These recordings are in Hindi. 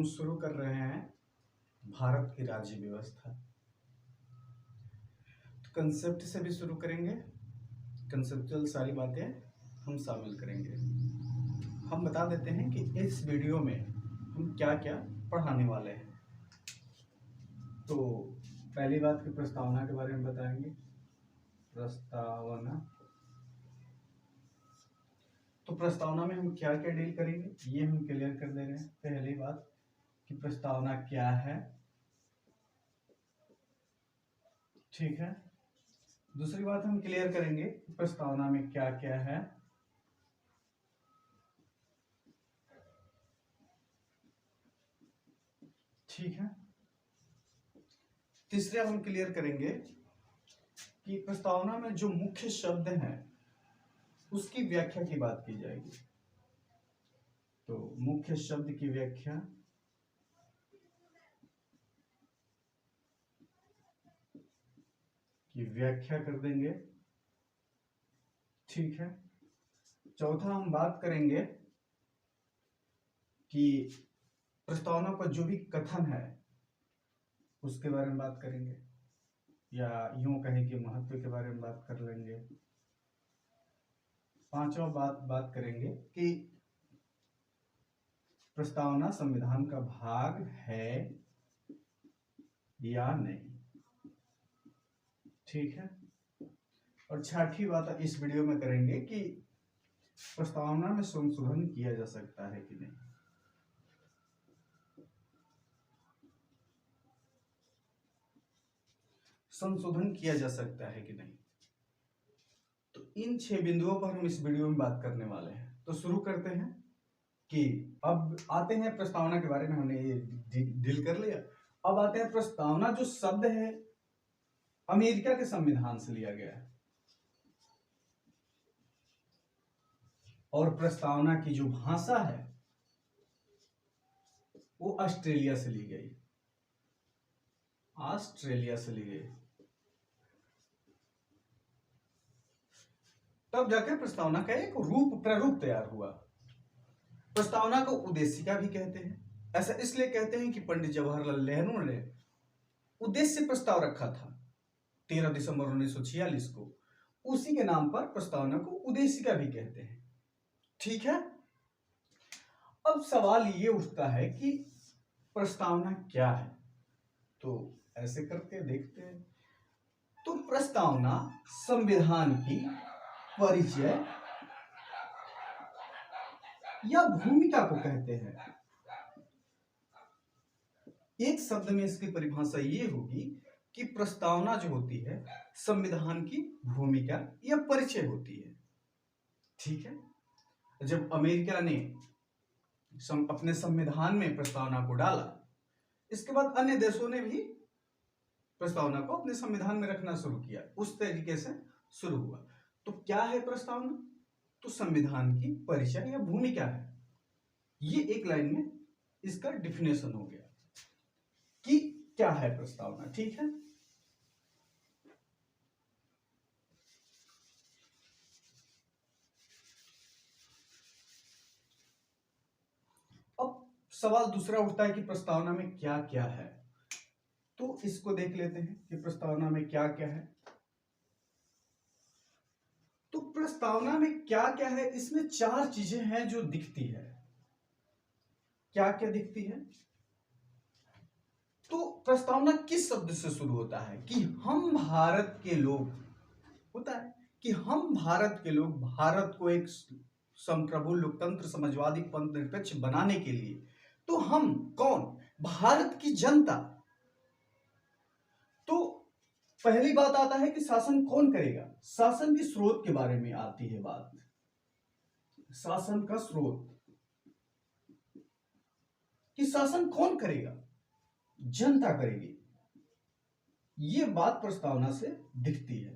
हम शुरू कर रहे हैं भारत की राज्य व्यवस्था। तो कंसेप्ट से भी शुरू करेंगे, कंसेप्चुअल सारी बातें हम शामिल करेंगे। हम बता देते हैं कि इस वीडियो में हम क्या क्या पढ़ाने वाले हैं। तो पहली बात की प्रस्तावना के बारे में बताएंगे। प्रस्तावना, तो प्रस्तावना में हम क्या क्या डील करेंगे ये हम क्लियर कर दे रहे हैं। पहली बात कि प्रस्तावना क्या है, ठीक है। दूसरी बात हम क्लियर करेंगे कि प्रस्तावना में क्या क्या है। ठीक है। तीसरा हम क्लियर करेंगे कि प्रस्तावना में जो मुख्य शब्द हैं उसकी व्याख्या की बात की जाएगी। तो मुख्य शब्द की व्याख्या कर देंगे, ठीक है। चौथा हम बात करेंगे कि प्रस्तावना पर जो भी कथन है उसके बारे में बात करेंगे, या यूं कहें कि महत्व के बारे में बात कर लेंगे। पांचवा बात करेंगे कि प्रस्तावना संविधान का भाग है या नहीं, ठीक है। और छठी बात इस वीडियो में करेंगे कि प्रस्तावना में संशोधन किया जा सकता है कि नहीं। संशोधन किया जा सकता है कि नहीं, तो इन 6 बिंदुओं पर हम इस वीडियो में बात करने वाले हैं। तो शुरू करते हैं कि अब आते हैं प्रस्तावना के बारे में हमने ये डील कर लिया। अब आते हैं प्रस्तावना जो शब्द है अमेरिका के संविधान से लिया गया है, और प्रस्तावना की जो भाषा है वो ऑस्ट्रेलिया से ली गई, ऑस्ट्रेलिया से ली गई। तब जाकर प्रस्तावना का एक प्रारूप तैयार हुआ। प्रस्तावना को उद्देशिका भी कहते हैं। ऐसा इसलिए कहते हैं कि पंडित जवाहरलाल नेहरू ने उद्देश्य प्रस्ताव रखा था 13 दिसंबर 1946 को। उसी के नाम पर प्रस्तावना को उद्देशिका भी कहते हैं, ठीक है। अब सवाल ये उठता है कि प्रस्तावना क्या है, तो ऐसे करके देखते हैं। तो प्रस्तावना संविधान की परिचय या भूमिका को कहते हैं। एक शब्द में इसकी परिभाषा ये होगी कि प्रस्तावना जो होती है संविधान की भूमिका या परिचय होती है, ठीक है। जब अमेरिका ने अपने संविधान में प्रस्तावना को डाला, इसके बाद अन्य देशों ने भी प्रस्तावना को अपने संविधान में रखना शुरू किया। उस तरीके से शुरू हुआ। तो क्या है प्रस्तावना? तो संविधान की परिचय या भूमिका है। ये एक लाइन में इसका डिफिनेशन हो गया कि क्या है प्रस्तावना, ठीक है। अब सवाल दूसरा उठता है कि प्रस्तावना में क्या क्या है। तो इसको देख लेते हैं कि प्रस्तावना में क्या क्या है। तो प्रस्तावना में क्या क्या है, इसमें 4 चीजें हैं जो दिखती है। क्या क्या दिखती है? तो प्रस्तावना किस शब्द से शुरू होता है कि हम भारत के लोग, होता है कि हम भारत के लोग भारत को एक संप्रभु लोकतंत्र समाजवादी पंथ निरपेक्ष बनाने के लिए, तो हम कौन? भारत की जनता। तो पहली बात आता है कि शासन कौन करेगा। शासन के स्रोत के बारे में आती है बात। शासन का स्रोत, कि शासन कौन करेगा? जनता करेगी। ये बात प्रस्तावना से दिखती है।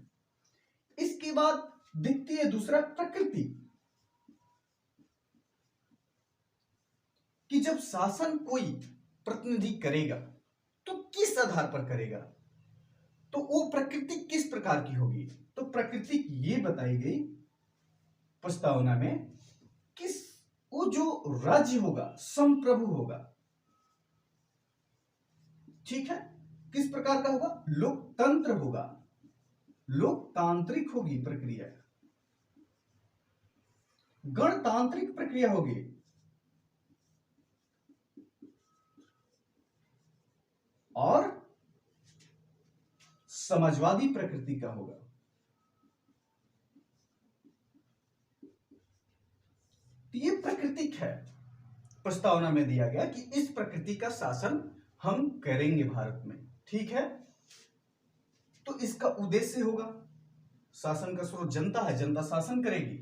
इसके बाद दिखती है दूसरा प्रकृति, कि जब शासन कोई प्रतिनिधि करेगा तो किस आधार पर करेगा, तो वो प्रकृति किस प्रकार की होगी। तो प्रकृति ये बताई गई प्रस्तावना में, किस वो जो राज्य होगा संप्रभु होगा, ठीक है, किस प्रकार का होगा? लोकतंत्र होगा, लोकतांत्रिक होगी प्रक्रिया, गणतांत्रिक प्रक्रिया होगी, और समाजवादी प्रकृति का होगा। तो ये प्राकृतिक है, प्रस्तावना में दिया गया कि इस प्रकृति का शासन हम करेंगे भारत में। ठीक है, तो इसका उद्देश्य होगा, शासन का स्रोत जनता है, जनता शासन करेगी,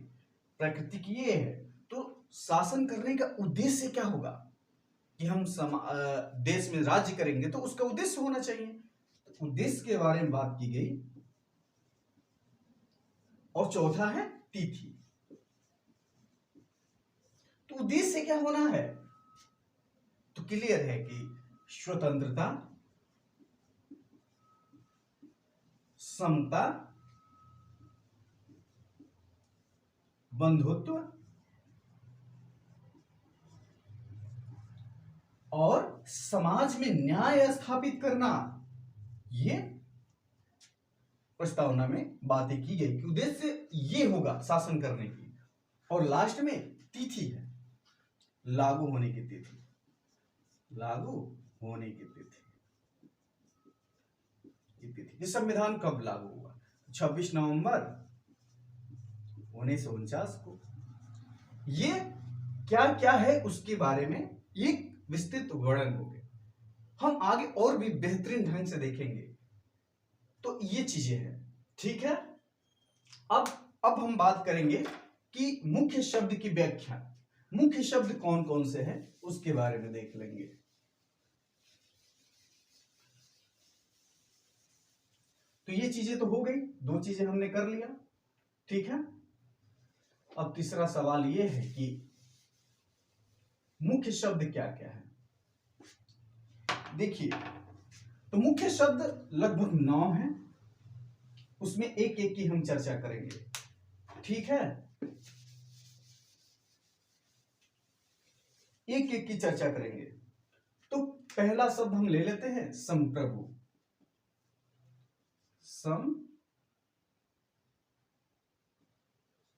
प्रकृति की ये है। तो शासन करने का उद्देश्य क्या होगा कि हम देश में राज्य करेंगे, तो उसका उद्देश्य होना चाहिए। तो उद्देश्य के बारे में बात की गई। और चौथा है तिथि। तो उद्देश्य क्या होना है? तो क्लियर है कि स्वतंत्रता, समता, बंधुत्व और समाज में न्याय स्थापित करना, ये प्रस्तावना में बातें की गई कि उद्देश्य ये होगा शासन करने की। और लास्ट में तिथि है, लागू होने की तिथि, लागू होने की तिथि। ये संविधान कब लागू हुआ? 26 नवंबर 1949 को। ये क्या क्या है उसके बारे में एक विस्तृत वर्णन हो गया। हम आगे और भी बेहतरीन ढंग से देखेंगे। तो ये चीजें हैं, ठीक है। अब हम बात करेंगे कि मुख्य शब्द की व्याख्या, मुख्य शब्द कौन कौन से हैं उसके बारे में देख लेंगे। तो ये चीजें तो हो गई, दो चीजें हमने कर लिया, ठीक है। अब तीसरा सवाल ये है कि मुख्य शब्द क्या क्या है। देखिए, तो मुख्य शब्द लगभग 9 हैं, उसमें एक एक की हम चर्चा करेंगे, ठीक है। एक एक की चर्चा करेंगे। तो पहला शब्द हम ले लेते हैं संप्रभु।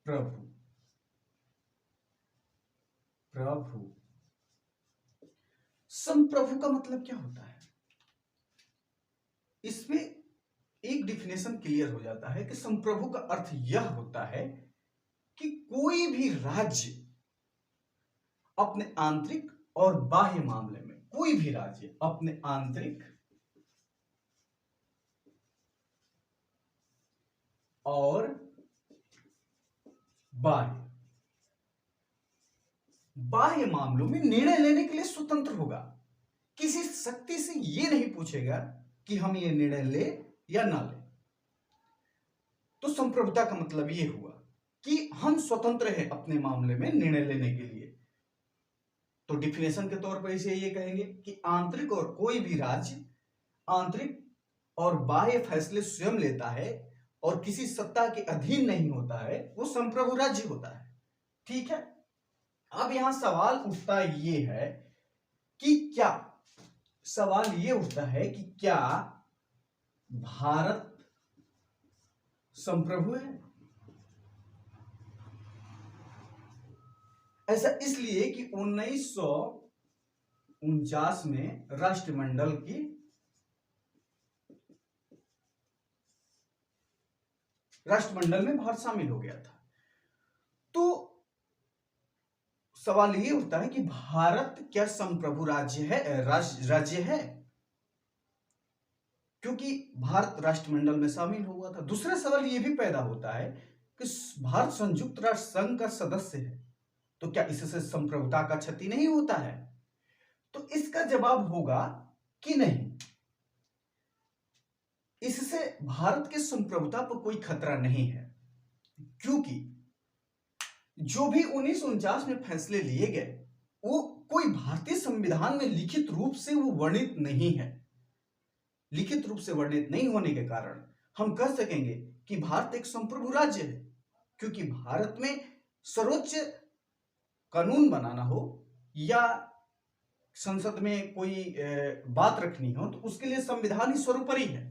प्रभु, प्रभु, संप्रभु का मतलब क्या होता है? इसमें एक डिफिनेशन क्लियर हो जाता है कि संप्रभु का अर्थ यह होता है कि कोई भी राज्य अपने आंतरिक और बाह्य मामले में, कोई भी राज्य अपने आंतरिक और बाह्य मामलों में निर्णय लेने के लिए स्वतंत्र होगा। किसी शक्ति से यह नहीं पूछेगा कि हम ये निर्णय ले या ना ले। तो संप्रभुता का मतलब यह हुआ कि हम स्वतंत्र हैं अपने मामले में निर्णय लेने के लिए। तो डिफिनेशन के तौर पर इसे ये कहेंगे कि आंतरिक और कोई भी राज्य आंतरिक और बाह्य फैसले स्वयं लेता है और किसी सत्ता के अधीन नहीं होता है, वो संप्रभु राज्य होता है, ठीक है। अब यहां सवाल उठता ये है कि क्या भारत संप्रभु है? ऐसा इसलिए कि 1949 में राष्ट्रमंडल में भारत शामिल हो गया था। तो सवाल ये उठता है कि भारत क्या संप्रभु राज्य है? क्योंकि भारत राष्ट्रमंडल में शामिल हुआ था। दूसरा सवाल ये भी पैदा होता है कि भारत संयुक्त राष्ट्र संघ का सदस्य है, तो क्या इससे संप्रभुता का क्षति नहीं होता है? तो इसका जवाब होगा कि नहीं, इससे भारत के संप्रभुता पर कोई खतरा नहीं है, क्योंकि जो भी 1949 में फैसले लिए गए वो कोई भारतीय संविधान में लिखित रूप से वो वर्णित नहीं है। लिखित रूप से वर्णित नहीं होने के कारण हम कह सकेंगे कि भारत एक संप्रभु राज्य है, क्योंकि भारत में सर्वोच्च कानून बनाना हो या संसद में कोई बात रखनी हो तो उसके लिए संविधान ही सर्वोपरि है।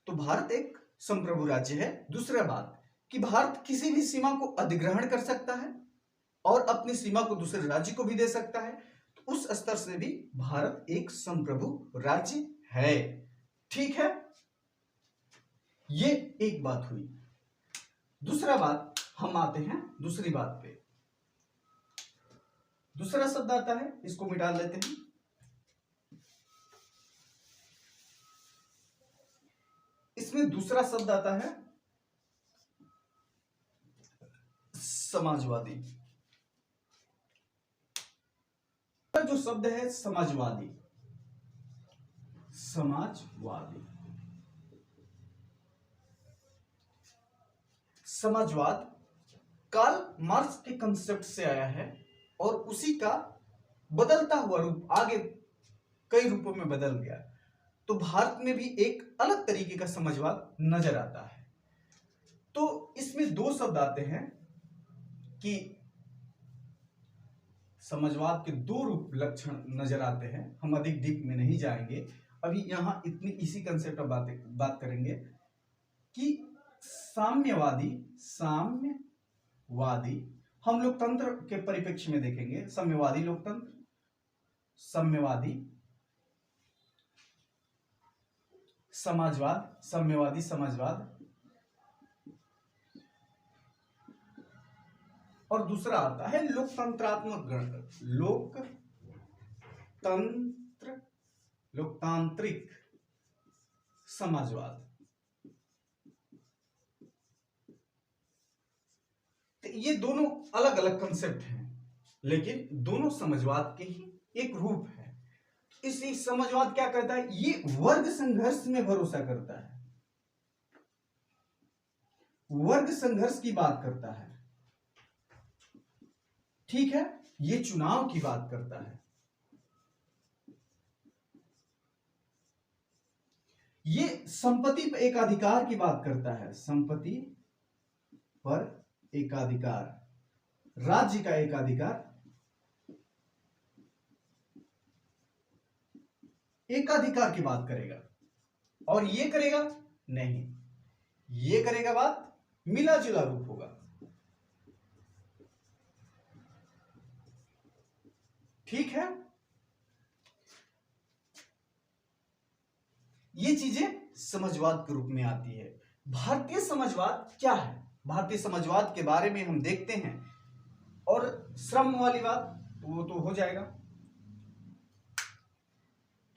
तो भारत एक संप्रभु राज्य है। दूसरा बात कि भारत किसी भी सीमा को अधिग्रहण कर सकता है और अपनी सीमा को दूसरे राज्य को भी दे सकता है। तो उस स्तर से भी भारत एक संप्रभु राज्य है। ठीक है, ये एक बात हुई। दूसरा बात, हम आते हैं दूसरी बात पे। दूसरा शब्द आता है, इसको मिटा लेते हैं। इसमें दूसरा शब्द आता है समाजवादी। जो शब्द है समाजवादी, समाजवादी, समाजवाद कार्ल मार्क्स के कंसेप्ट से आया है और उसी का बदलता हुआ रूप आगे कई रूपों में बदल गया। तो भारत में भी एक अलग तरीके का समाजवाद नजर आता है। तो इसमें दो शब्द आते हैं कि समाजवाद के दो रूप लक्षण नजर आते हैं। हम अधिक डीप में नहीं जाएंगे, अभी यहां इतनी इसी कंसेप्ट पर बात करेंगे कि साम्यवादी, साम्यवादी हम लोकतंत्र के परिप्रेक्ष्य में देखेंगे। साम्यवादी लोकतंत्र, साम्यवादी समाजवाद, साम्यवादी समाजवाद, और दूसरा आता है लोकतंत्रात्मक गणतंत्र, लोकतांत्रिक समाजवाद। तो ये दोनों अलग अलग कंसेप्ट हैं, लेकिन दोनों समाजवाद के ही एक रूप है। इसी समाजवाद क्या करता है, ये वर्ग संघर्ष में भरोसा करता है, वर्ग संघर्ष की बात करता है। ठीक है, ये चुनाव की बात करता है, ये संपत्ति पर एकाधिकार की बात करता है, संपत्ति पर एकाधिकार, राज्य का एकाधिकार, एकाधिकार की बात करेगा। और ये करेगा नहीं, ये करेगा बात मिला जुला रूप होगा। ठीक है, ये चीजें समाजवाद के रूप में आती है। भारतीय समाजवाद क्या है, भारतीय समाजवाद के बारे में हम देखते हैं। और श्रम वाली बात वो तो हो जाएगा।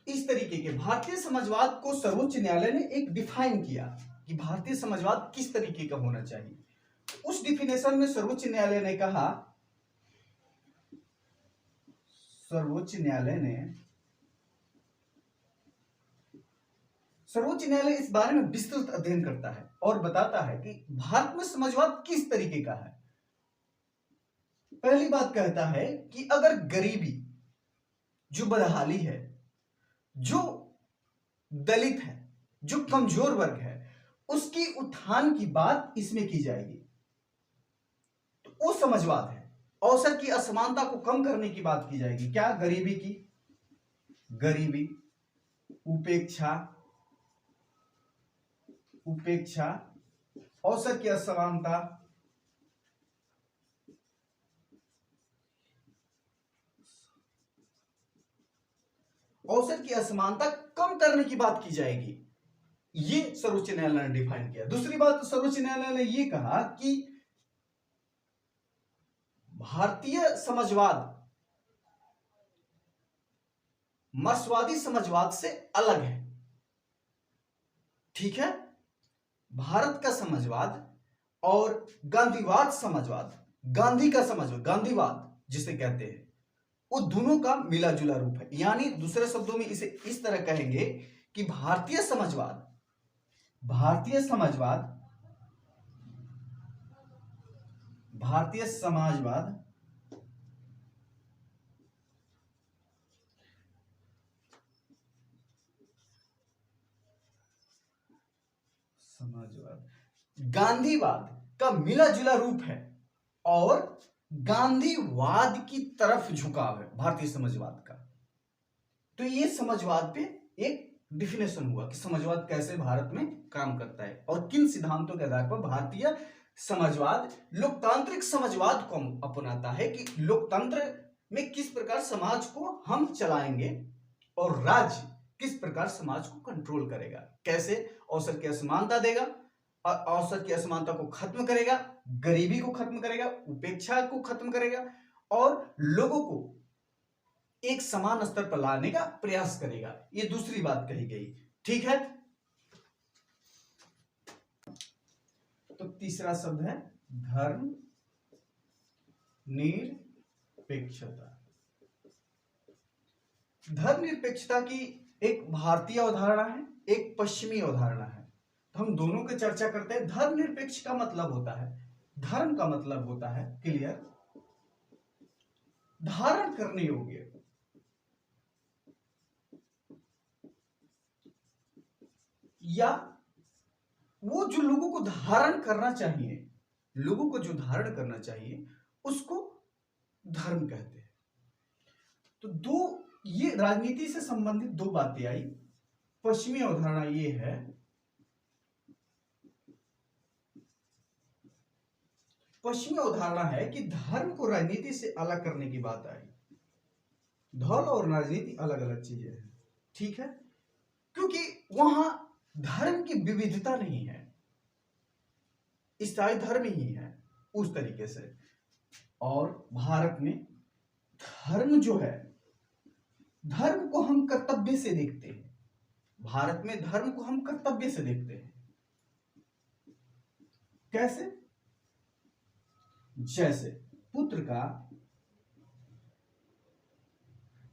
इस तरीके के भारतीय समाजवाद को सर्वोच्च न्यायालय ने एक डिफाइन किया कि भारतीय समाजवाद किस तरीके का होना चाहिए। उस डिफिनेशन में सर्वोच्च न्यायालय ने कहा, सर्वोच्च न्यायालय इस बारे में विस्तृत अध्ययन करता है और बताता है कि भारत में समाजवाद किस तरीके का है। पहली बात कहता है कि अगर गरीबी, जो बदहाली है, जो दलित है, जो कमजोर वर्ग है, उसकी उत्थान की बात इसमें की जाएगी। तो वो समाजवाद है। अवसर की असमानता को कम करने की बात की जाएगी। क्या, गरीबी की, गरीबी, उपेक्षा, उपेक्षा, अवसर की असमानता, अवसर की असमानता कम करने की बात की जाएगी। ये सर्वोच्च न्यायालय ने डिफाइन किया। दूसरी बात, सर्वोच्च न्यायालय ने यह कहा कि भारतीय समाजवाद मार्क्सवादी समाजवाद से अलग है। ठीक है, भारत का समाजवाद और गांधीवाद समाजवाद, गांधी का समाजवाद, गांधीवाद जिसे कहते हैं, वो दोनों का मिला जुला रूप है। यानी दूसरे शब्दों में इसे इस तरह कहेंगे कि भारतीय समाजवाद, भारतीय समाजवाद, भारतीय समाजवाद गांधीवाद का मिला जुला रूप है और गांधीवाद की तरफ झुकाव है भारतीय समाजवाद का। तो ये समाजवाद पे एक डिफिनेशन हुआ कि समाजवाद कैसे भारत में काम करता है और किन सिद्धांतों के आधार पर भारतीय समाजवाद लोकतांत्रिक समाजवाद को अपनाता है, कि लोकतंत्र में किस प्रकार समाज को हम चलाएंगे और राज्य किस प्रकार समाज को कंट्रोल करेगा, कैसे अवसर की असमानता देगा, अवसर की असमानता को खत्म करेगा, गरीबी को खत्म करेगा, उपेक्षा को खत्म करेगा और लोगों को एक समान स्तर पर लाने का प्रयास करेगा। ये दूसरी बात कही गई। ठीक है, तो तीसरा शब्द है धर्म निरपेक्षता। धर्मनिरपेक्षता की एक भारतीय अवधारणा है, एक पश्चिमी अवधारणा है। तो हम दोनों की चर्चा करते हैं। धर्मनिरपेक्ष का मतलब होता है, धर्म का मतलब होता है क्लियर, धारण करने योग्य, या वो जो लोगों को धारण करना चाहिए, लोगों को जो धारण करना चाहिए उसको धर्म कहते हैं। तो दो ये राजनीति से संबंधित दो बातें आई। पश्चिमी अवधारणा ये है, पश्चिमी अवधारणा है कि धर्म को राजनीति से अलग करने की बात आई। धर्म और राजनीति अलग अलग चीजें हैं, ठीक है, क्योंकि वहां धर्म की विविधता नहीं है, ईसाई धर्म ही है उस तरीके से। और भारत में धर्म जो है, धर्म को हम कर्तव्य से देखते हैं। भारत में धर्म को हम कर्तव्य से देखते हैं। कैसे? जैसे पुत्र का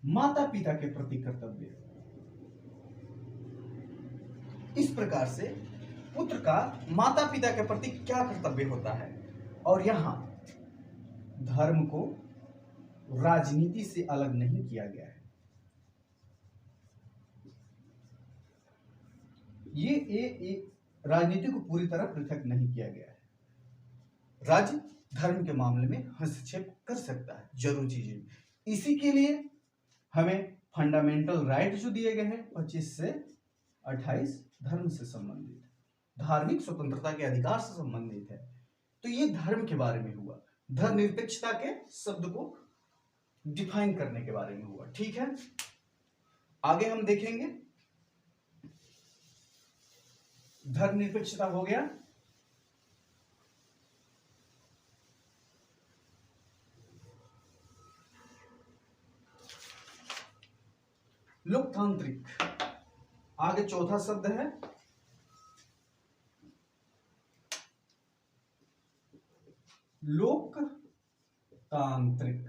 माता पिता के प्रति कर्तव्य, इस प्रकार से पुत्र का माता पिता के प्रति क्या कर्तव्य होता है। और यहां धर्म को राजनीति से अलग नहीं किया गया है। ये राजनीति को पूरी तरह पृथक नहीं किया गया है। राज्य धर्म के मामले में हस्तक्षेप कर सकता है जरूर चीजें। इसी के लिए हमें फंडामेंटल राइट जो दिए गए हैं 25 से 28 धर्म से संबंधित, धार्मिक स्वतंत्रता के अधिकार से संबंधित है। तो ये धर्म के बारे में हुआ, धर्मनिरपेक्षता के शब्द को डिफाइन करने के बारे में हुआ। ठीक है, आगे हम देखेंगे। धर्मनिरपेक्षता हो गया। लोकतांत्रिक, आगे चौथा शब्द है लोकतांत्रिक।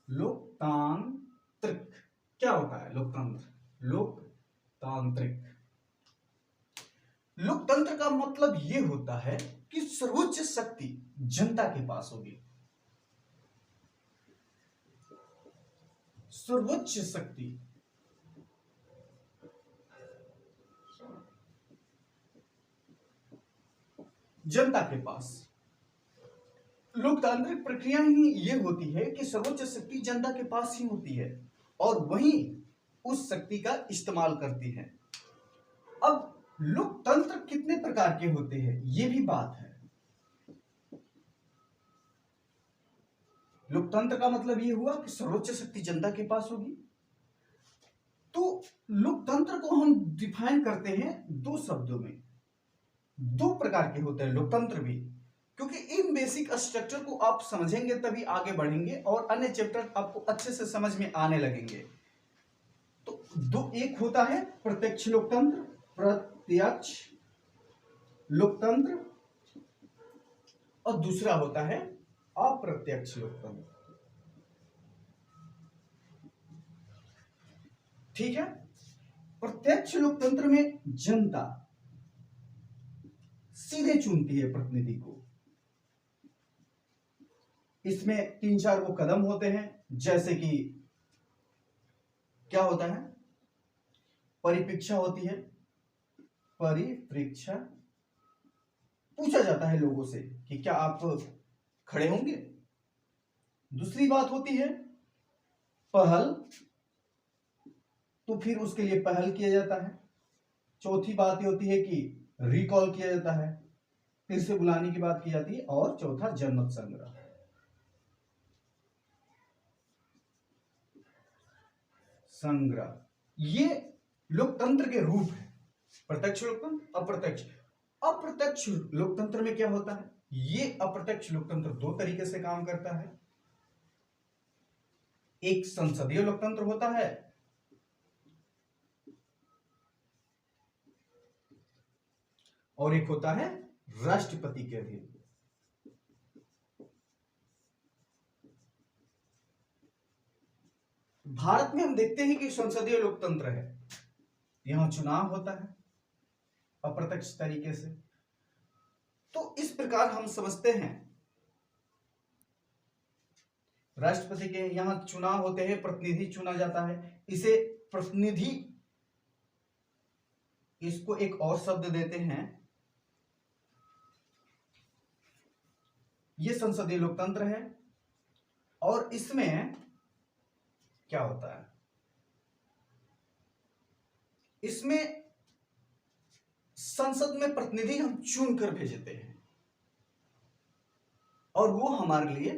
लोकतांत्रिक क्या होता है? लोकतंत्र, लोकतांत्रिक। लोकतंत्र का मतलब यह होता है कि सर्वोच्च शक्ति जनता के पास होगी। सर्वोच्च शक्ति जनता के पास। लोकतांत्रिक प्रक्रिया ही ये होती है कि सर्वोच्च शक्ति जनता के पास ही होती है और वही उस शक्ति का इस्तेमाल करती है। अब लोकतंत्र कितने प्रकार के होते हैं ये भी बात है। लोकतंत्र का मतलब ये हुआ कि सर्वोच्च शक्ति जनता के पास होगी। तो लोकतंत्र को हम डिफाइन करते हैं दो शब्दों में। दो प्रकार के होते हैं लोकतंत्र भी, क्योंकि इन बेसिक स्ट्रक्चर को आप समझेंगे तभी आगे बढ़ेंगे और अन्य चैप्टर आपको अच्छे से समझ में आने लगेंगे। तो दो, एक होता है प्रत्यक्ष लोकतंत्र, प्रत्यक्ष लोकतंत्र, और दूसरा होता है अप्रत्यक्ष लोकतंत्र। ठीक है, प्रत्यक्ष लोकतंत्र में जनता सीधे चुनती है प्रतिनिधि को। इसमें 3-4 वो कदम होते हैं, जैसे कि क्या होता है, परिप्रेक्षा होती है। परिप्रेक्षा पूछा जाता है लोगों से कि क्या आप खड़े होंगे। दूसरी बात होती है पहल, तो फिर उसके लिए पहल किया जाता है। चौथी बात ये होती है कि रिकॉल किया जाता है, फिर से बुलाने की बात की जाती है। और चौथा जनमत संग्रह। संग्रह ये लोकतंत्र के रूप है। प्रत्यक्ष लोकतंत्र, अप्रत्यक्ष। अप्रत्यक्ष लोकतंत्र में क्या होता है, ये अप्रत्यक्ष लोकतंत्र दो तरीके से काम करता है। एक संसदीय लोकतंत्र होता है और एक होता है राष्ट्रपति के अधीन। भारत में हम देखते हैं कि संसदीय लोकतंत्र है, यहां चुनाव होता है अप्रत्यक्ष तरीके से। तो इस प्रकार हम समझते हैं राष्ट्रपति के यहां चुनाव होते हैं, प्रतिनिधि चुना जाता है। इसे प्रतिनिधि, इसको एक और शब्द देते हैं, यह संसदीय लोकतंत्र है। और इसमें क्या होता है, इसमें संसद में प्रतिनिधि हम चुन कर भेजते हैं और वो हमारे लिए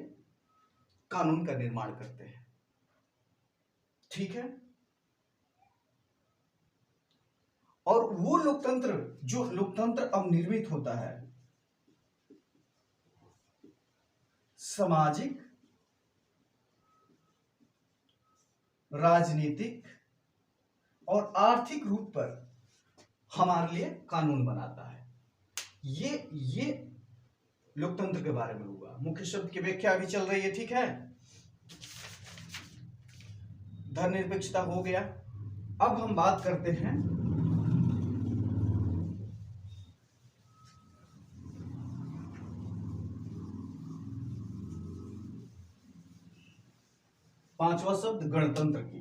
कानून का निर्माण करते हैं। ठीक है। और वो लोकतंत्र, जो लोकतंत्र अब निर्मित होता है, सामाजिक, राजनीतिक और आर्थिक रूप पर हमारे लिए कानून बनाता है। ये लोकतंत्र के बारे में हुआ। मुख्य शब्द की व्याख्या अभी चल रही है। ठीक है। धर्मनिरपेक्षता हो गया। अब हम बात करते हैं पांचवा शब्द गणतंत्र की।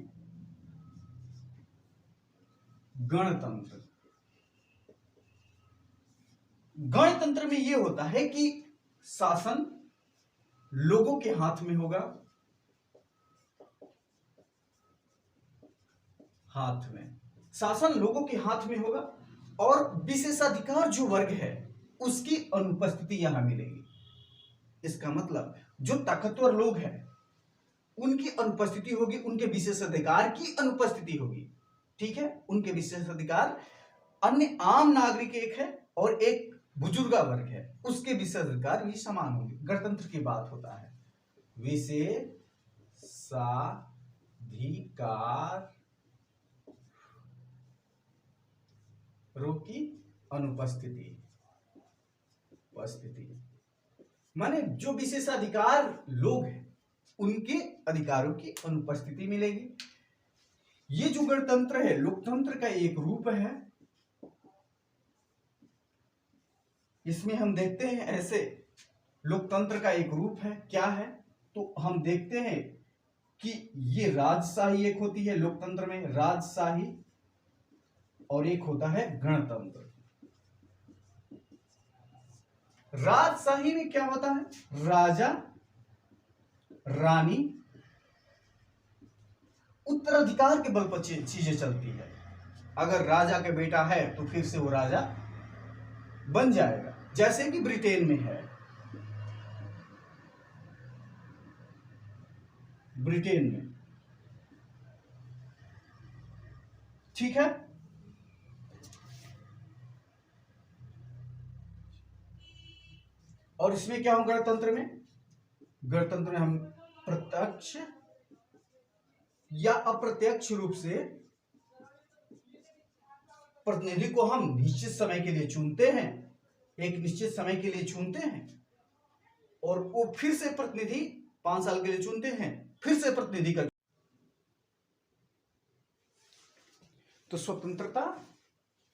गणतंत्र, गणतंत्र में यह होता है कि शासन लोगों के हाथ में होगा, हाथ में, शासन लोगों के हाथ में होगा और विशेषाधिकार जो वर्ग है उसकी अनुपस्थिति यहां मिलेगी। इसका मतलब जो ताकतवर लोग हैं उनकी अनुपस्थिति होगी, उनके विशेषाधिकार की अनुपस्थिति होगी। ठीक है। उनके विशेषाधिकार, अन्य आम नागरिक एक है और एक बुजुर्गा वर्ग है, उसके विशेषाधिकार भी समान होंगे। गणतंत्र की बात होता है विशेषाधिकारों की अनुपस्थिति, माने जो विशेषाधिकार लोग हैं उनके अधिकारों की अनुपस्थिति मिलेगी। ये जो गणतंत्र है लोकतंत्र का एक रूप है। इसमें हम देखते हैं ऐसे लोकतंत्र का एक रूप है। क्या है, तो हम देखते हैं कि ये राजशाही एक होती है लोकतंत्र में, राजशाही, और एक होता है गणतंत्र। राजशाही में क्या होता है, राजा रानी उत्तराधिकार के बल पर चीजें चलती है। अगर राजा का बेटा है तो फिर से वो राजा बन जाएगा, जैसे कि ब्रिटेन में है। ब्रिटेन में, ठीक है। और इसमें क्या होगा गणतंत्र में, गणतंत्र में हम प्रत्यक्ष या अप्रत्यक्ष रूप से प्रतिनिधि को हम निश्चित समय के लिए चुनते हैं, एक निश्चित समय के लिए चुनते हैं और वो फिर से प्रतिनिधि 5 साल के लिए चुनते हैं, फिर से प्रतिनिधि का। तो स्वतंत्रता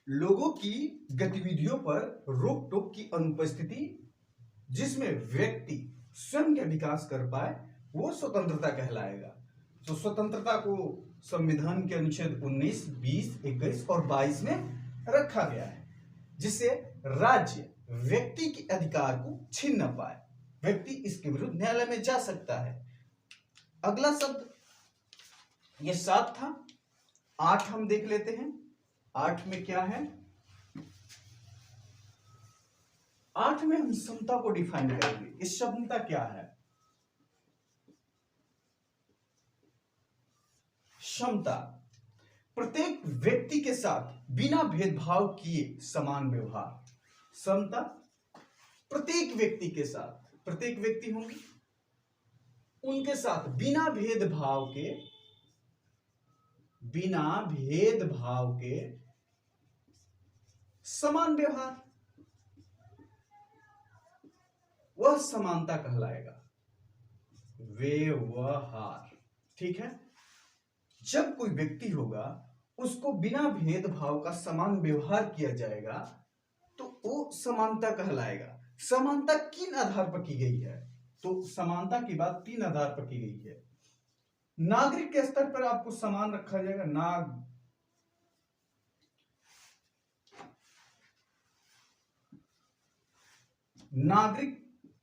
लोगों की गतिविधियों पर रोक टोक की अनुपस्थिति, जिसमें व्यक्ति स्वयं का विकास कर पाए, वो स्वतंत्रता कहलाएगा। तो स्वतंत्रता को संविधान के अनुच्छेद 19, 20, 21 और 22 में रखा गया है, जिससे राज्य व्यक्ति के अधिकार को छीन न पाए। व्यक्ति इसके विरुद्ध न्यायालय में जा सकता है। अगला शब्द ये 7 था। 8 हम देख लेते हैं। 8 में क्या है? 8 में हम समता को डिफाइन करेंगे। इस समता क्या है? क्षमता प्रत्येक व्यक्ति के साथ बिना भेदभाव किए समान व्यवहार। समता प्रत्येक व्यक्ति के साथ, प्रत्येक व्यक्ति होंगे उनके साथ बिना भेदभाव के समान व्यवहार, वह समानता कहलाएगा। व्यवहार, ठीक है। जब कोई व्यक्ति होगा उसको बिना भेदभाव का समान व्यवहार किया जाएगा तो वो समानता कहलाएगा। समानता किन आधार पर की गई है? तो समानता की बात 3 आधार पर की गई है। नागरिक के स्तर पर आपको समान रखा जाएगा।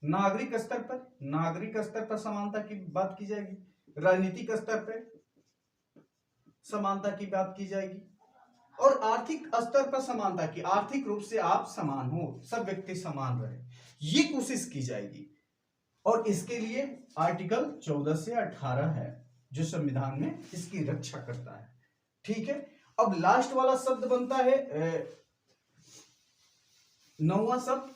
नागरिक स्तर पर समानता की बात की जाएगी। राजनीतिक स्तर पर समानता की बात की जाएगी और आर्थिक स्तर पर समानता की, आर्थिक रूप से आप समान हो, सब व्यक्ति समान रहे, ये कोशिश की जाएगी। और इसके लिए आर्टिकल 14 से 18 है जो संविधान में इसकी रक्षा करता है, ठीक है। अब लास्ट वाला शब्द बनता है 9वां शब्द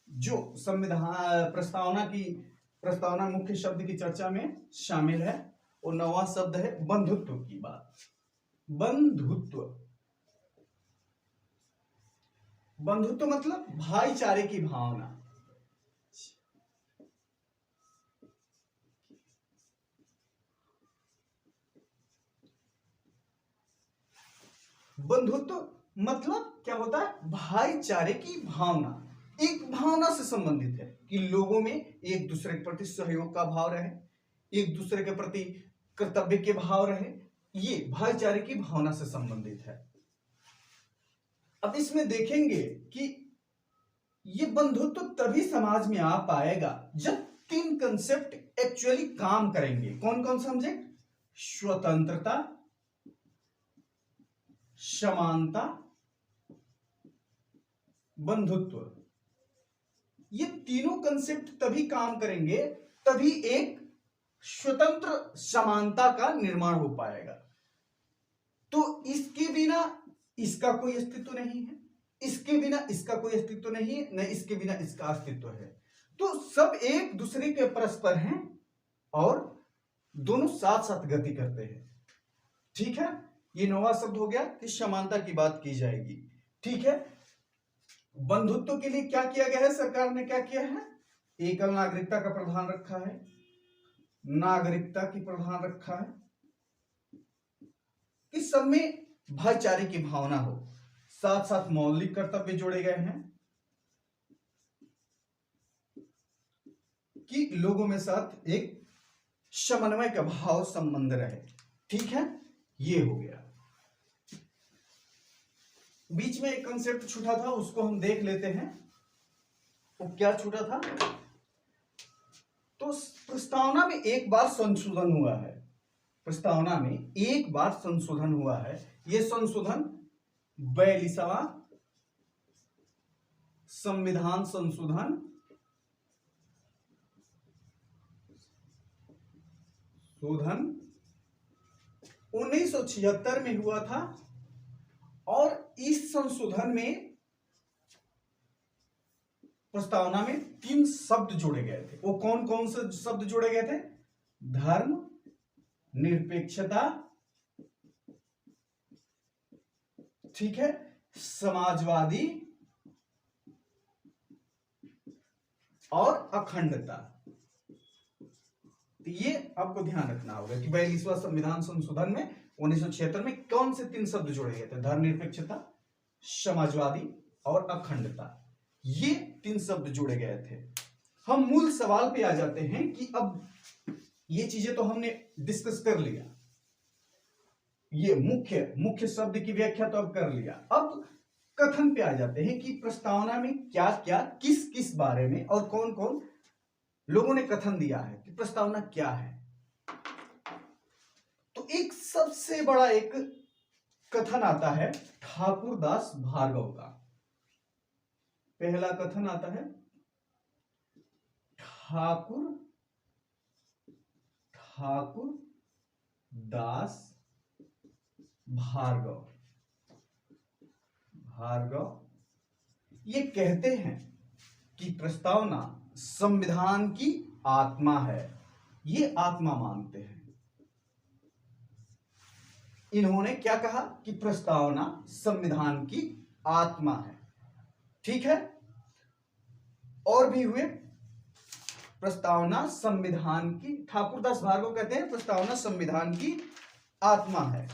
जो संविधान प्रस्तावना मुख्य शब्द की चर्चा में शामिल है। और 9वां शब्द है बंधुत्व की बात। बंधुत्व मतलब भाईचारे की भावना। बंधुत्व मतलब क्या होता है? भाईचारे की भावना। एक भावना से संबंधित है कि लोगों में एक दूसरे के प्रति सहयोग का भाव रहे, एक दूसरे के प्रति कर्तव्य के भाव रहे, ये भाईचारे की भावना से संबंधित है। अब इसमें देखेंगे कि ये बंधुत्व तभी समाज में आ पाएगा जब 3 कंसेप्ट एक्चुअली काम करेंगे। कौन कौन समझे? स्वतंत्रता, समानता, बंधुत्व। ये तीनों कंसेप्ट तभी काम करेंगे, तभी एक स्वतंत्र समानता का निर्माण हो पाएगा। तो इसके बिना इसका कोई अस्तित्व नहीं है, इसके बिना इसका कोई अस्तित्व नहीं है, न इसके बिना इसका अस्तित्व है। तो सब एक दूसरे के परस्पर हैं और दोनों साथ साथ गति करते हैं, ठीक है। ये 9वां शब्द हो गया कि समानता की बात की जाएगी, ठीक है। बंधुत्व के लिए क्या किया गया है? सरकार ने क्या किया है? एकल नागरिकता का प्रावधान रखा है, नागरिकता की प्रावधान रखा है कि सब में भाईचारे की भावना हो, साथ साथ मौलिक कर्तव्य जोड़े गए हैं कि लोगों में साथ एक समन्वय का भाव संबंध रहे, ठीक है। ये हो गया। बीच में एक कंसेप्ट छूटा था, उसको हम देख लेते हैं। वो क्या छूटा था? तो प्रस्तावना में एक बार संशोधन हुआ है, प्रस्तावना में एक बार संशोधन हुआ है। यह संशोधन 42वां संविधान संशोधन 1976 में हुआ था। और इस संशोधन में प्रस्तावना में 3 शब्द जोड़े गए थे। वो कौन कौन से शब्द जोड़े गए थे? धर्म निरपेक्षता, ठीक है, समाजवादी और अखंडता। तो ये आपको ध्यान रखना होगा कि 42वां संविधान संशोधन में 1976 में कौन से 3 शब्द जोड़े गए थे? धर्मनिरपेक्षता, समाजवादी और अखंडता। ये 3 शब्द जोड़े गए थे। हम मूल सवाल पे आ जाते हैं कि अब ये चीजें तो हमने डिस्कस कर लिया, ये मुख्य शब्द की व्याख्या तो अब कर लिया। अब कथन पे आ जाते हैं कि प्रस्तावना में क्या क्या किस किस बारे में और कौन कौन लोगों ने कथन दिया है कि प्रस्तावना क्या है। तो एक सबसे बड़ा एक कथन आता है ठाकुरदास भार्गव का। पहला कथन आता है ठाकुर दास भार्गव। ये कहते हैं कि प्रस्तावना संविधान की आत्मा है। ये आत्मा मानते हैं। इन्होंने क्या कहा कि प्रस्तावना संविधान की आत्मा है। ठीक है, और भी हुए। प्रस्तावना संविधान की, ठाकुरदास भार्गव कहते हैं प्रस्तावना संविधान की आत्मा है।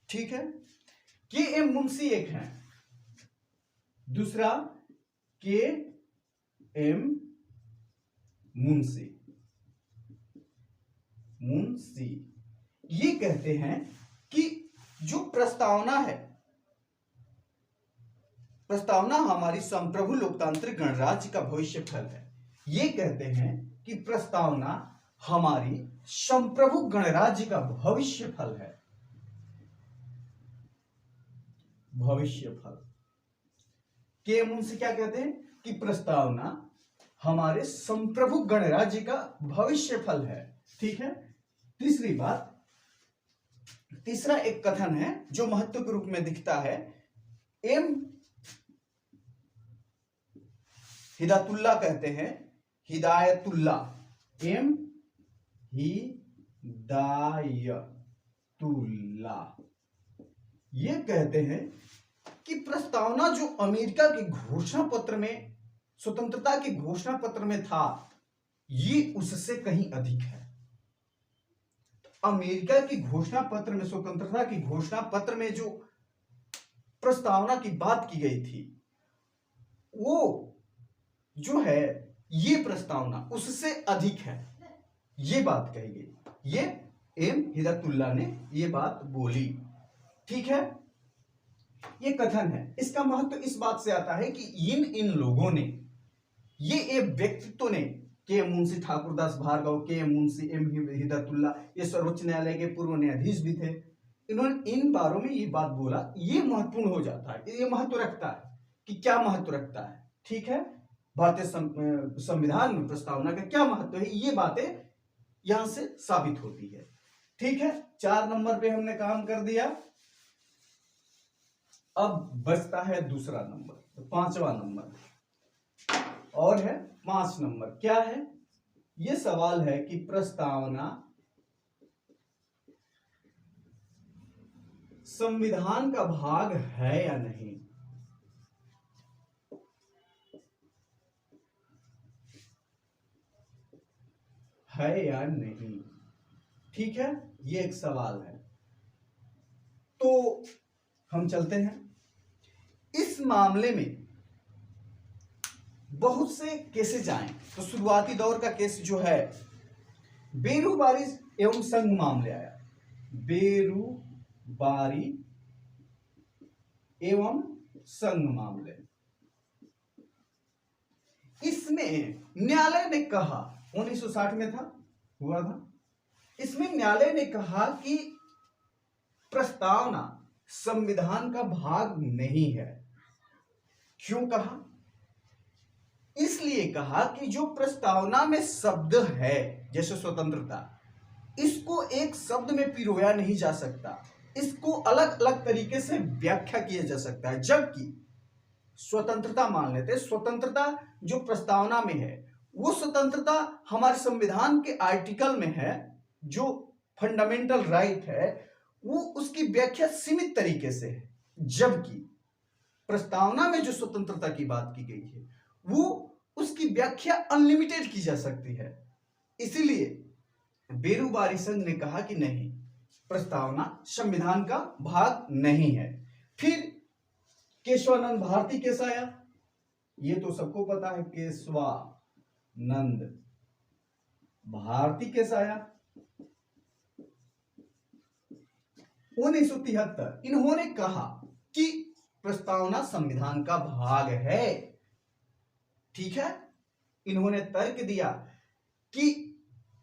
ठीक है, के एम मुंशी एक हैं, दूसरा के एम मुंशी ये कहते हैं कि जो प्रस्तावना है, प्रस्तावना हमारी संप्रभु लोकतांत्रिक गणराज्य का भविष्य फल है। ये कहते हैं कि प्रस्तावना हमारी संप्रभु गणराज्य का भविष्य फल है। भविष्य फल। के मुंशी क्या कहते हैं कि प्रस्तावना हमारे संप्रभु गणराज्य का भविष्य फल है। ठीक है, तीसरी बात, तीसरा एक कथन है जो महत्व के रूप में दिखता है। एम हिदायतुल्लाह कहते हैं, हिदायतुल्लाह, एम हिदायतुल्लाह ये कहते हैं कि प्रस्तावना जो अमेरिका के घोषणा पत्र में, स्वतंत्रता के घोषणा पत्र में था, ये उससे कहीं अधिक है। अमेरिका की घोषणा पत्र में, स्वतंत्रता की घोषणा पत्र में जो प्रस्तावना की बात की गई थी, वो जो है ये प्रस्तावना उससे अधिक है। ये बात कही गई, ये एम हिदायतुल्लाह ने ये बात बोली। ठीक है, ये कथन है। इसका महत्व इस बात से आता है कि इन लोगों ने, ये व्यक्तित्व ने, के मुंशी ठाकुरदास भार्गव, के मुंशी एम हिदायतुल्लाह, ये सर्वोच्च न्यायालय के पूर्व न्यायाधीश भी थे। इन्होंने इन बारों में ये बात बोला। ये महत्वपूर्ण हो जाता है, ये महत्व रखता है कि क्या महत्व रखता है। ठीक है, भारतीय संविधान में प्रस्तावना का क्या महत्व है, ये बातें यहां से साबित होती है। ठीक है, 4 नंबर पे हमने काम कर दिया। अब बचता है दूसरा नंबर, तो 5वां नंबर और है। 5 नंबर क्या है? ये सवाल है कि प्रस्तावना संविधान का भाग है या नहीं। है या नहीं, ठीक है, ये एक सवाल है। तो हम चलते हैं। इस मामले में बहुत से केसेस आए। तो शुरुआती दौर का केस जो है बेरूबारी एवं संघ मामले आया। बेरूबारी एवं संघ मामले, इसमें न्यायालय ने कहा, 1960 में हुआ था। इसमें न्यायालय ने कहा कि प्रस्तावना संविधान का भाग नहीं है। क्यों कहा? इसलिए कहा कि जो प्रस्तावना में शब्द है, जैसे स्वतंत्रता, इसको एक शब्द में पिरोया नहीं जा सकता। इसको अलग अलग तरीके से व्याख्या किया जा सकता है। जबकि स्वतंत्रता मान लेते, स्वतंत्रता जो प्रस्तावना में है, वो स्वतंत्रता हमारे संविधान के आर्टिकल में है, जो फंडामेंटल राइट है, वो उसकी व्याख्या सीमित तरीके से है। जबकि प्रस्तावना में जो स्वतंत्रता की बात की गई है, वो उसकी व्याख्या अनलिमिटेड की जा सकती है। इसीलिए बेरूबारी संघ ने कहा कि नहीं, प्रस्तावना संविधान का भाग नहीं है। फिर केशवानंद भारती केस आया। ये तो सबको पता है, केशवानंद भारती केस आया। 1973 इन्होंने कहा कि प्रस्तावना संविधान का भाग है। ठीक है, इन्होंने तर्क दिया कि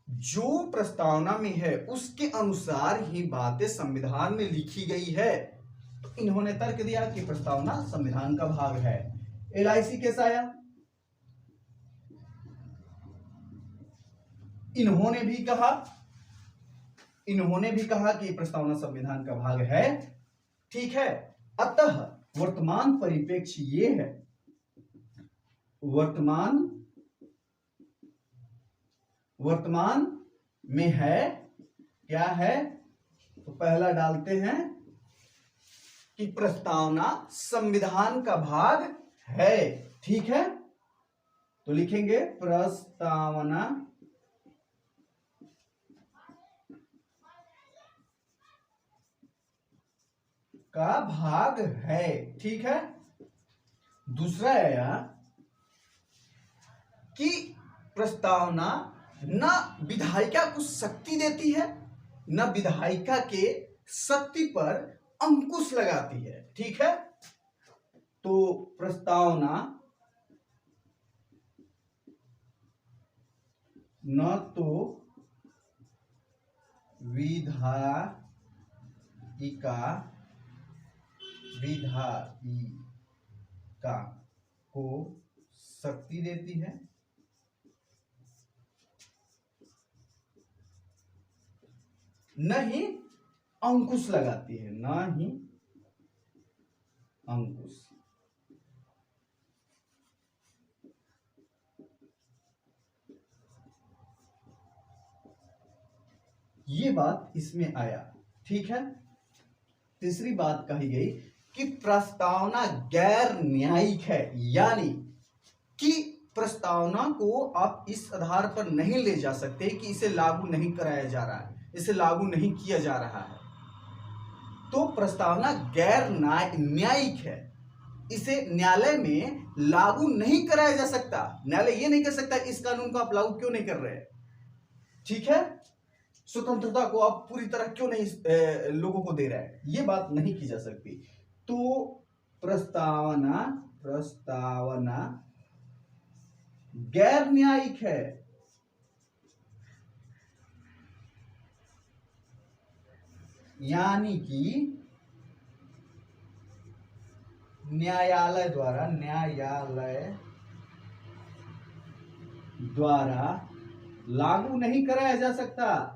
जो प्रस्तावना में है उसके अनुसार ही बातें संविधान में लिखी गई है। तो इन्होंने तर्क दिया कि प्रस्तावना संविधान का भाग है। LIC कैसा आया? इन्होंने भी कहा कि प्रस्तावना संविधान का भाग है। ठीक है, अतः वर्तमान परिप्रेक्ष्य ये है, वर्तमान में है, क्या है? तो पहला डालते हैं कि प्रस्तावना संविधान का भाग है। ठीक है, तो लिखेंगे प्रस्तावना का भाग है। ठीक है, दूसरा आया कि प्रस्तावना न विधायिका को शक्ति देती है, न विधायिका के शक्ति पर अंकुश लगाती है। ठीक है, तो प्रस्तावना न तो विधायिका को शक्ति देती है, न ही अंकुश लगाती है, न ही अंकुश। ये बात इसमें आया। ठीक है, तीसरी बात कही गई कि प्रस्तावना गैर न्यायिक है, यानी कि प्रस्तावना को आप इस आधार पर नहीं ले जा सकते कि इसे लागू नहीं कराया जा रहा है, इसे लागू नहीं किया जा रहा है। तो प्रस्तावना गैर न्यायिक है, इसे न्यायालय में लागू नहीं कराया जा सकता। न्यायालय ये नहीं कर सकता इस कानून को आप लागू क्यों नहीं कर रहे। ठीक है, स्वतंत्रता को आप पूरी तरह क्यों नहीं लोगों को दे रहे हैं, ये बात नहीं की जा सकती। तो प्रस्तावना गैर न्यायिक है, यानी कि न्यायालय द्वारा लागू नहीं कराया जा सकता।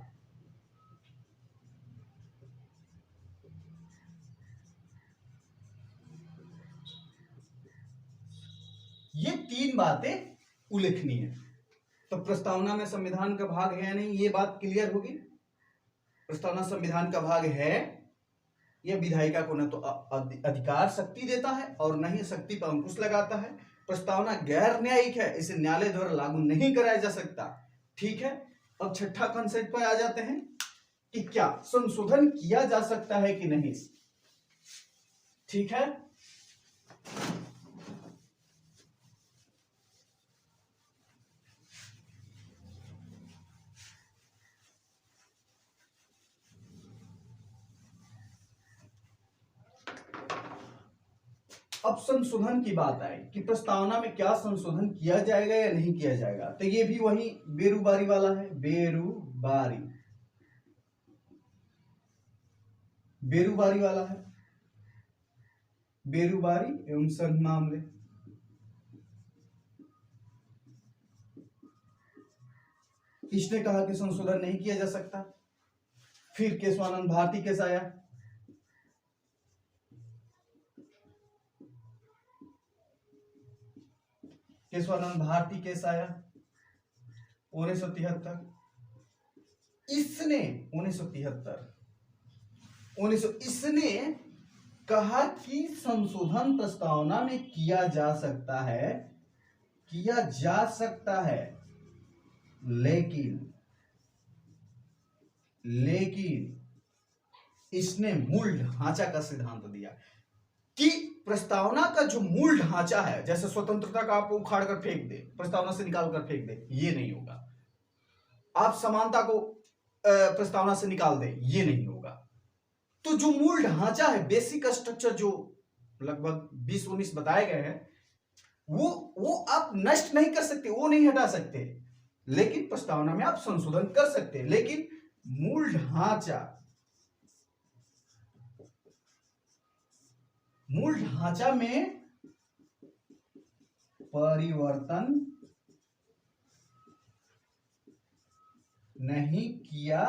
ये तीन बातें उल्लेखनीय है। तो प्रस्तावना में संविधान का भाग है या नहीं, ये बात क्लियर होगी। प्रस्तावना संविधान का भाग है, यह विधायिका को न तो अधिकार शक्ति देता है और न ही शक्ति पर अंकुश लगाता है। प्रस्तावना गैर न्यायिक है, इसे न्यायालय द्वारा लागू नहीं कराया जा सकता। ठीक है, अब छठा कंसेप्ट पर आ जाते हैं कि क्या संशोधन किया जा सकता है कि नहीं। ठीक है, अब संशोधन की बात आई कि प्रस्तावना में क्या संशोधन किया जाएगा या नहीं किया जाएगा। तो ये भी वही बेरुबारी वाला है, बेरुबारी वाला है, बेरुबारी एवं संघ मामले। इसने कहा कि संशोधन नहीं किया जा सकता। फिर केशवानंद भारती केस आया, केशवानंद भारती केस आया 1973। इसने 1973 इसने कहा कि संशोधन प्रस्तावना में किया जा सकता है, लेकिन इसने मूल ढांचा का सिद्धांत दिया कि प्रस्तावना का जो मूल ढांचा है, जैसे स्वतंत्रता का आप उखाड़ कर फेंक दे, प्रस्तावना से निकाल कर फेंक दे, ये नहीं होगा। आप समानता को प्रस्तावना से निकाल दे, ये नहीं होगा। तो जो मूल ढांचा है, बेसिक स्ट्रक्चर जो लगभग 20-19 बताए गए हैं, वो आप नष्ट नहीं कर सकते, वो नहीं हटा सकते, लेकिन प्रस्तावना में आप संशोधन कर सकते हैं। लेकिन मूल ढांचा में परिवर्तन नहीं किया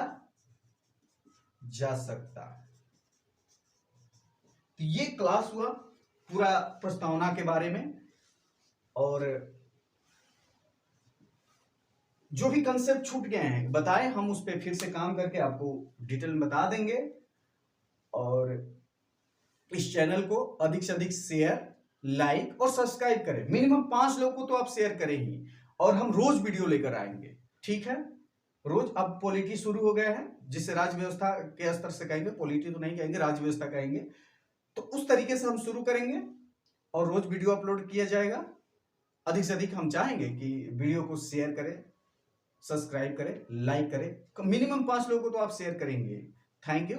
जा सकता। तो ये क्लास हुआ पूरा प्रस्तावना के बारे में, और जो भी कंसेप्ट छूट गए हैं बताएं, हम उस पर फिर से काम करके आपको डिटेल में बता देंगे। और इस चैनल को अधिक से अधिक शेयर, लाइक और सब्सक्राइब करें। मिनिमम 5 लोग को तो आप शेयर करें ही, और हम रोज वीडियो लेकर आएंगे, ठीक है। रोज अब पॉलिटी शुरू हो गया है, जिससे राज्य व्यवस्था के स्तर से कहेंगे, पॉलिटी तो नहीं कहेंगे, राज्य व्यवस्था कहेंगे। तो उस तरीके से हम शुरू करेंगे और रोज वीडियो अपलोड किया जाएगा। अधिक से अधिक हम चाहेंगे कि वीडियो को शेयर करें, सब्सक्राइब करें, लाइक करें। मिनिमम 5 लोगों को तो आप शेयर करेंगे। Thank you.